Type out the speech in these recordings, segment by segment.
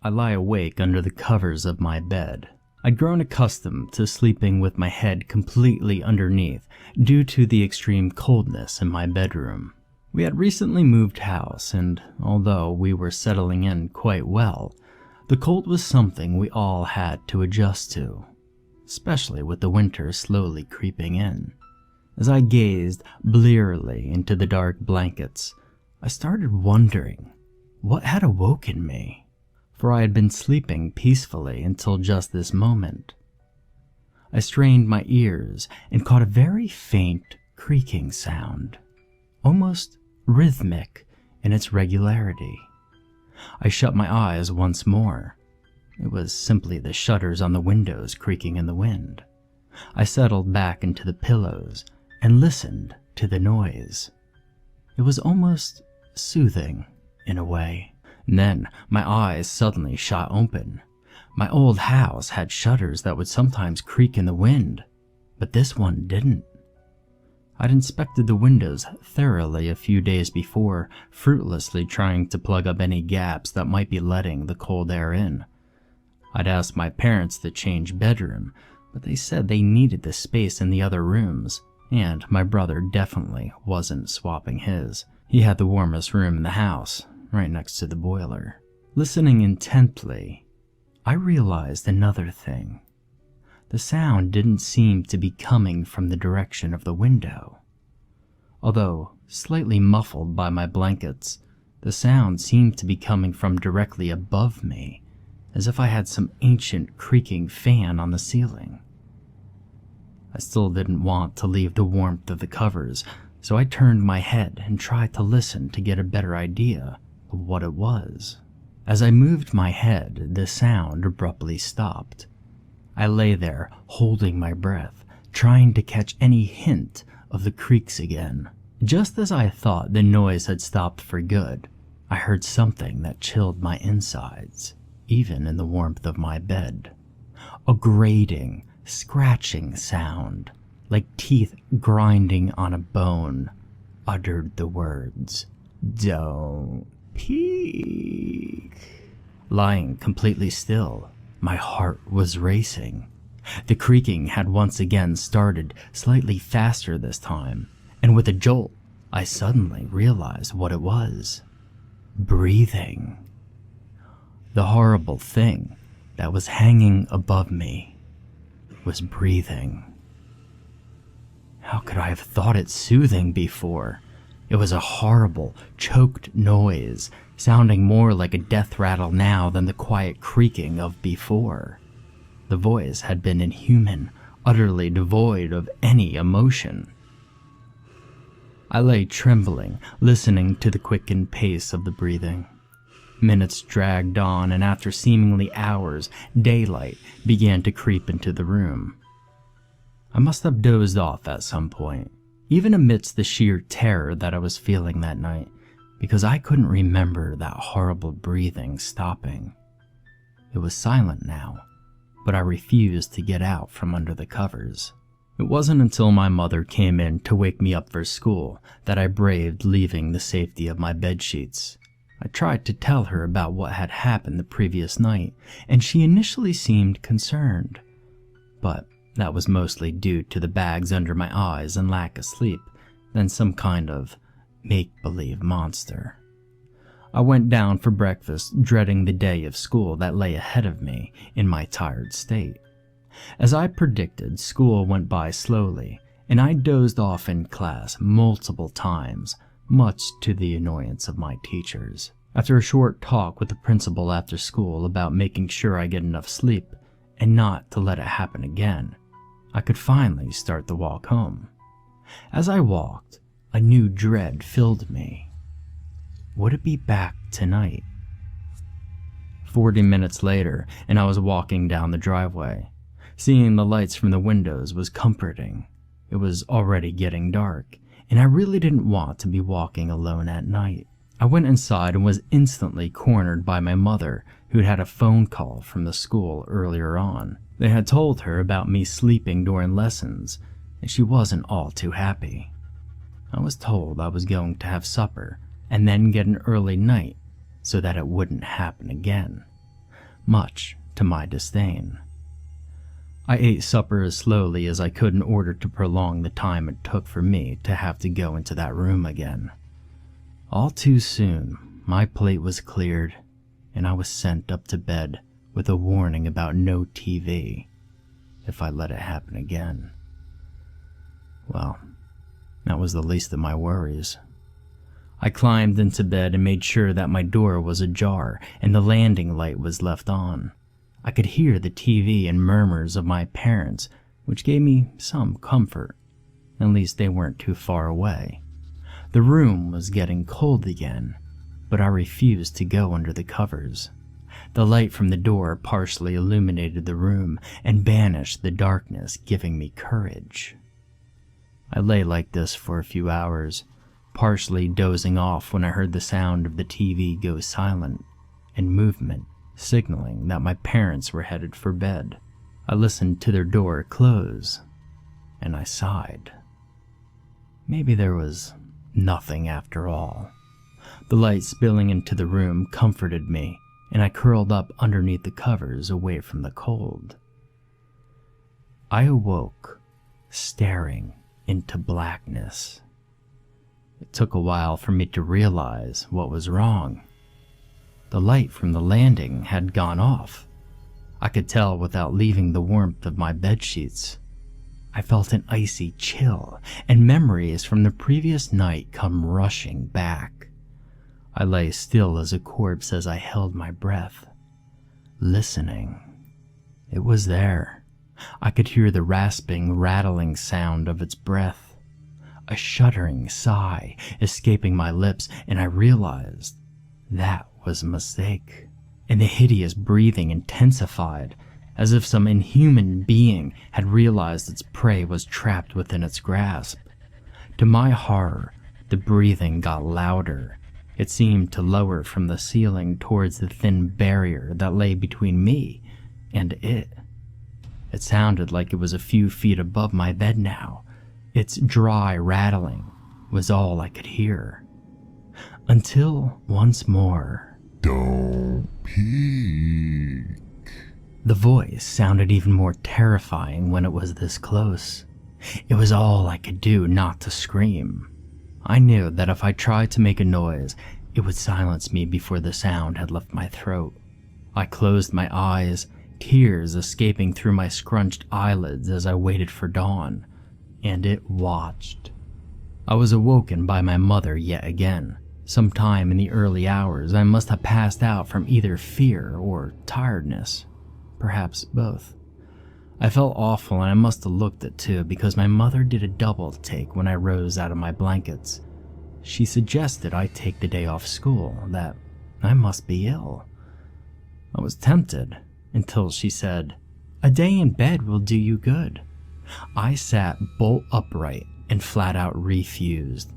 I lie awake under the covers of my bed. I'd grown accustomed to sleeping with my head completely underneath due to the extreme coldness in my bedroom. We had recently moved house, and although we were settling in quite well, the cold was something we all had to adjust to, especially with the winter slowly creeping in. As I gazed blearily into the dark blankets, I started wondering what had awoken me, for I had been sleeping peacefully until just this moment. I strained my ears and caught a very faint creaking sound, almost rhythmic in its regularity. I shut my eyes once more. It was simply the shutters on the windows creaking in the wind. I settled back into the pillows and listened to the noise. It was almost soothing in a way. And then my eyes suddenly shot open. My old house had shutters that would sometimes creak in the wind, but this one didn't. I'd inspected the windows thoroughly a few days before, fruitlessly trying to plug up any gaps that might be letting the cold air in. I'd asked my parents to change bedroom, but they said they needed the space in the other rooms, and my brother definitely wasn't swapping his. He had the warmest room in the house, right next to the boiler. Listening intently, I realized another thing. The sound didn't seem to be coming from the direction of the window. Although slightly muffled by my blankets, the sound seemed to be coming from directly above me, as if I had some ancient creaking fan on the ceiling. I still didn't want to leave the warmth of the covers, so I turned my head and tried to listen to get a better idea of what it was. As I moved my head, the sound abruptly stopped. I lay there, holding my breath, trying to catch any hint of the creaks again. Just as I thought the noise had stopped for good, I heard something that chilled my insides, even in the warmth of my bed. A grating, scratching sound, like teeth grinding on a bone, uttered the words, "Don't peek." Lying completely still, my heart was racing. The creaking had once again started, slightly faster this time, and with a jolt, I suddenly realized what it was. Breathing. The horrible thing that was hanging above me was breathing. How could I have thought it soothing before? It was a horrible, choked noise, sounding more like a death rattle now than the quiet creaking of before. The voice had been inhuman, utterly devoid of any emotion. I lay trembling, listening to the quickened pace of the breathing. Minutes dragged on, and after seemingly hours, daylight began to creep into the room. I must have dozed off at some point, even amidst the sheer terror that I was feeling that night, because I couldn't remember that horrible breathing stopping. It was silent now, but I refused to get out from under the covers. It wasn't until my mother came in to wake me up for school that I braved leaving the safety of my bedsheets. I tried to tell her about what had happened the previous night, and she initially seemed concerned, but that was mostly due to the bags under my eyes and lack of sleep than some kind of make-believe monster. I went down for breakfast, dreading the day of school that lay ahead of me in my tired state. As I predicted, school went by slowly, and I dozed off in class multiple times, much to the annoyance of my teachers. After a short talk with the principal after school about making sure I get enough sleep and not to let it happen again, I could finally start the walk home. As I walked, a new dread filled me. Would it be back tonight? 40 minutes later, and I was walking down the driveway. Seeing the lights from the windows was comforting. It was already getting dark, and I really didn't want to be walking alone at night. I went inside and was instantly cornered by my mother, who'd had a phone call from the school earlier on. They had told her about me sleeping during lessons, and she wasn't all too happy. I was told I was going to have supper and then get an early night so that it wouldn't happen again. much to my disdain. I ate supper as slowly as I could in order to prolong the time it took for me to have to go into that room again. All too soon, my plate was cleared, and I was sent up to bed with a warning about no TV if I let it happen again. Well, that was the least of my worries. I climbed into bed and made sure that my door was ajar and the landing light was left on. I could hear the TV and murmurs of my parents, which gave me some comfort. At least they weren't too far away. The room was getting cold again, but I refused to go under the covers. The light from the door partially illuminated the room and banished the darkness, giving me courage. I lay like this for a few hours, partially dozing off when I heard the sound of the TV go silent and movement signaling that my parents were headed for bed. I listened to their door close, and I sighed. Maybe there was nothing after all. The light spilling into the room comforted me, and I curled up underneath the covers away from the cold. I awoke, staring into blackness. It took a while for me to realize what was wrong. The light from the landing had gone off. I could tell without leaving the warmth of my bedsheets. I felt an icy chill, and memories from the previous night come rushing back. I lay still as a corpse as I held my breath, listening. It was there. I could hear the rasping, rattling sound of its breath, a shuddering sigh escaping my lips, and I realized that was a mistake. And the hideous breathing intensified, as if some inhuman being had realized its prey was trapped within its grasp. To my horror, the breathing got louder. It seemed to lower from the ceiling towards the thin barrier that lay between me and it. It sounded like it was a few feet above my bed now. Its dry rattling was all I could hear. Until once more, "Don't peek." The voice sounded even more terrifying when it was this close. It was all I could do not to scream. I knew that if I tried to make a noise, it would silence me before the sound had left my throat. I closed my eyes, tears escaping through my scrunched eyelids as I waited for dawn, and it watched. I was awoken by my mother yet again. Sometime in the early hours, I must have passed out from either fear or tiredness, perhaps both. I felt awful, and I must have looked it too, because my mother did a double take when I rose out of my blankets. She suggested I take the day off school, that I must be ill. I was tempted, until she said, "A day in bed will do you good." I sat bolt upright and flat out refused.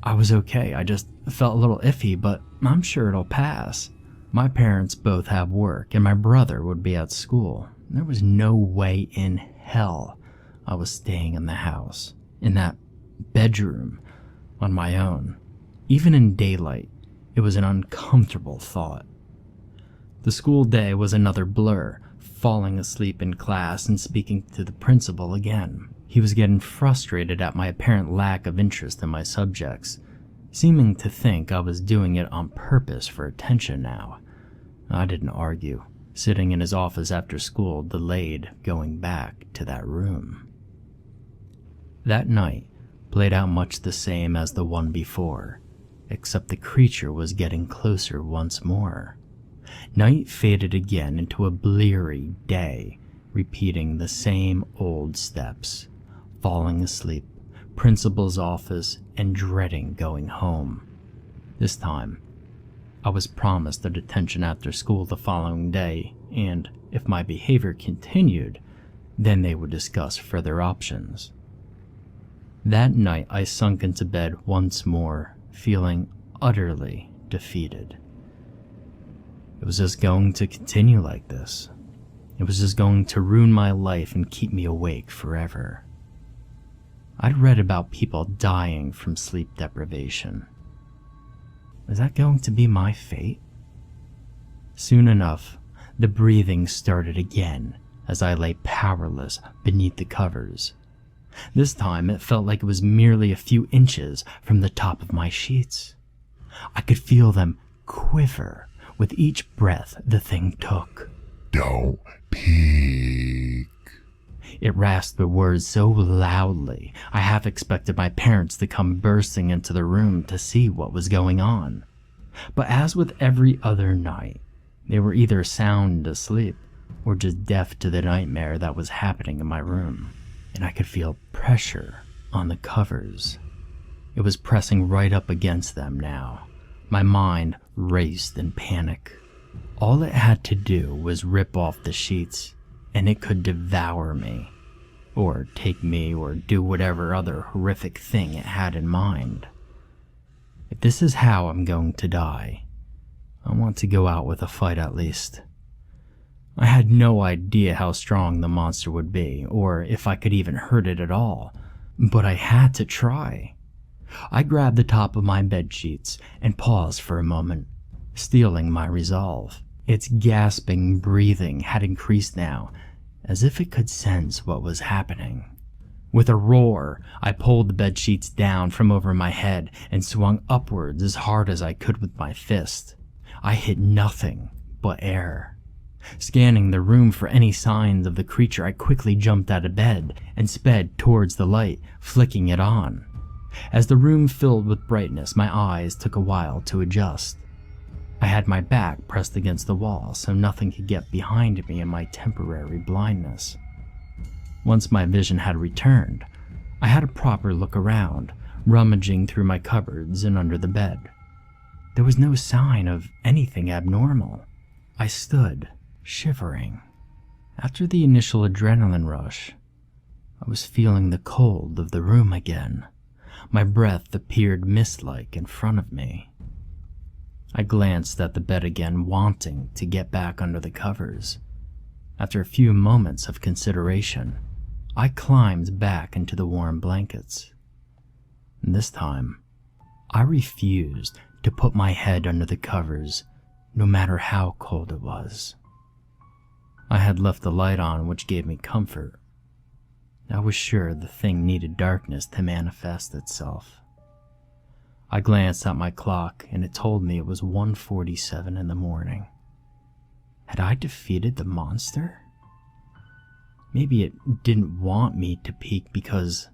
I was okay, I just felt a little iffy, but I'm sure it'll pass. My parents both have work, and my brother would be at school. There was no way in hell I was staying in the house, in that bedroom, on my own. Even in daylight, it was an uncomfortable thought. The school day was another blur, falling asleep in class and speaking to the principal again. He was getting frustrated at my apparent lack of interest in my subjects, seeming to think I was doing it on purpose for attention now. I didn't argue, sitting in his office after school, delayed going back to that room. That night played out much the same as the one before, except the creature was getting closer once more. Night faded again into a bleary day, repeating the same old steps, falling asleep, principal's office, and dreading going home. This time, I was promised a detention after school the following day, and if my behavior continued, then they would discuss further options. That night, I sunk into bed once more, feeling utterly defeated. It was just going to continue like this. It was just going to ruin my life and keep me awake forever. I'd read about people dying from sleep deprivation. Was that going to be my fate? Soon enough, The breathing started again as I lay powerless beneath the covers. This time it felt like it was merely a few inches from the top of my sheets. I could feel them quiver with each breath the thing took. Don't peek. It rasped the words so loudly, I half expected my parents to come bursting into the room to see what was going on. But as with every other night, they were either sound asleep or just deaf to the nightmare that was happening in my room. And I could feel pressure on the covers. It was pressing right up against them now. My mind raced in panic. All it had to do was rip off the sheets, and it could devour me, or take me, or do whatever other horrific thing it had in mind. If this is how I'm going to die, I want to go out with a fight at least. I had no idea how strong the monster would be, or if I could even hurt it at all, but I had to try. I grabbed the top of my bed sheets and paused for a moment, steeling my resolve. Its gasping breathing had increased now, as if it could sense what was happening. With a roar, I pulled the bed sheets down from over my head and swung upwards as hard as I could with my fist. I hit nothing but air. Scanning the room for any signs of the creature, I quickly jumped out of bed and sped towards the light, flicking it on. As the room filled with brightness, my eyes took a while to adjust. I had my back pressed against the wall so nothing could get behind me in my temporary blindness. Once my vision had returned, I had a proper look around, rummaging through my cupboards and under the bed. There was no sign of anything abnormal. I stood, shivering. After the initial adrenaline rush, I was feeling the cold of the room again. My breath appeared mist-like in front of me. I glanced at the bed again, wanting to get back under the covers. After a few moments of consideration, I climbed back into the warm blankets. And this time, I refused to put my head under the covers, no matter how cold it was. I had left the light on, which gave me comfort. I was sure the thing needed darkness to manifest itself. I glanced at my clock, and it told me it was 1:47 in the morning. Had I defeated the monster? Maybe it didn't want me to peek because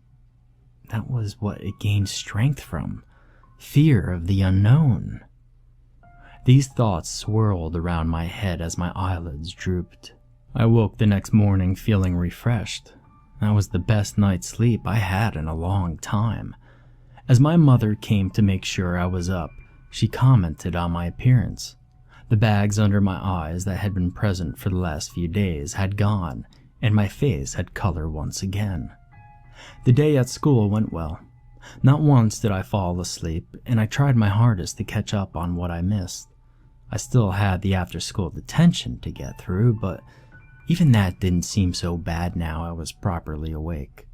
that was what it gained strength from, fear of the unknown. These thoughts swirled around my head as my eyelids drooped. I woke the next morning feeling refreshed. That was the best night's sleep I had in a long time. As my mother came to make sure I was up, she commented on my appearance. The bags under my eyes that had been present for the last few days had gone, and my face had color once again. The day at school went well. Not once did I fall asleep, and I tried my hardest to catch up on what I missed. I still had the after-school detention to get through, but even that didn't seem so bad now I was properly awake.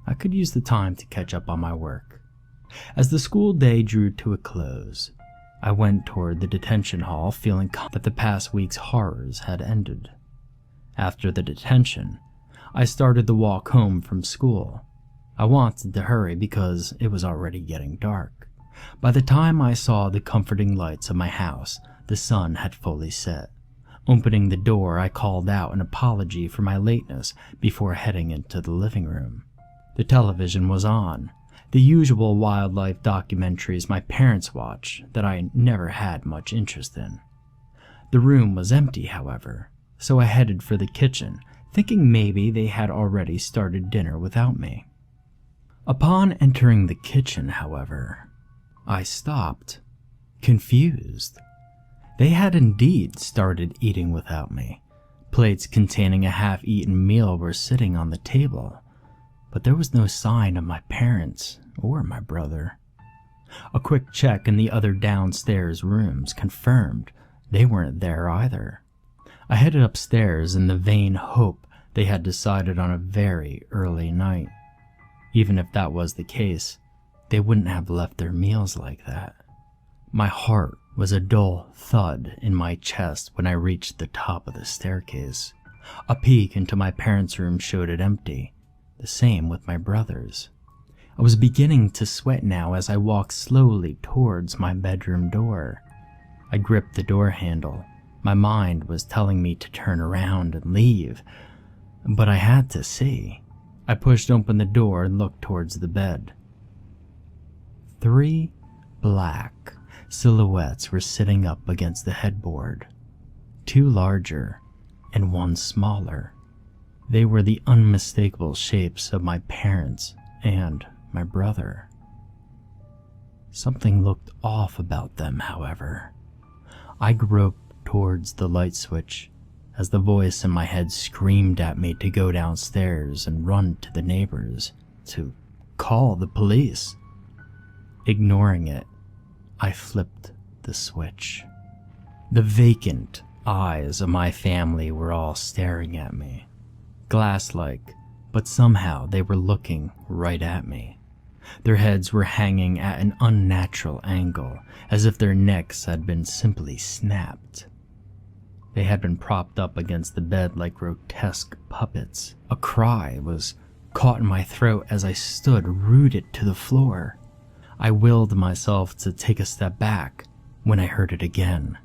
I could use the time to catch up on my work. As the school day drew to a close, I went toward the detention hall feeling that the past week's horrors had ended. After the detention, I started the walk home from school. I wanted to hurry because it was already getting dark. By the time I saw the comforting lights of my house, the sun had fully set. Opening the door, I called out an apology for my lateness before heading into the living room. The television was on, the usual wildlife documentaries my parents watch that I never had much interest in. The room was empty, however, so I headed for the kitchen, thinking maybe they had already started dinner without me. Upon entering the kitchen, however, I stopped, confused. They had indeed started eating without me. Plates containing a half-eaten meal were sitting on the table, but there was no sign of my parents or my brother. A quick check in the other downstairs rooms confirmed they weren't there either. I headed upstairs in the vain hope they had decided on a very early night. Even if that was the case, they wouldn't have left their meals like that. My heart was a dull thud in my chest when I reached the top of the staircase. A peek into my parents' room showed it empty, the same with my brother's. I was beginning to sweat now as I walked slowly towards my bedroom door. I gripped the door handle. My mind was telling me to turn around and leave, but I had to see. I pushed open the door and looked towards the bed. 3 black silhouettes were sitting up against the headboard. 2 larger and 1 smaller. They were the unmistakable shapes of my parents and my brother. Something looked off about them, however. I groped towards the light switch as the voice in my head screamed at me to go downstairs and run to the neighbors, to call the police. Ignoring it, I flipped the switch. The vacant eyes of my family were all staring at me, glass-like, but somehow they were looking right at me. Their heads were hanging at an unnatural angle, as if their necks had been simply snapped. They had been propped up against the bed like grotesque puppets. A cry was caught in my throat as I stood rooted to the floor. I willed myself to take a step back when I heard it again.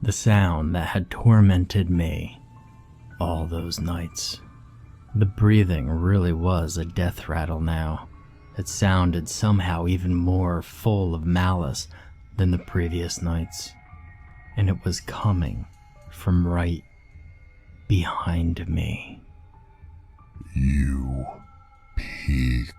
The sound that had tormented me all those nights. The breathing really was a death rattle now. It sounded somehow even more full of malice than the previous nights. And it was coming from right behind me. You peek.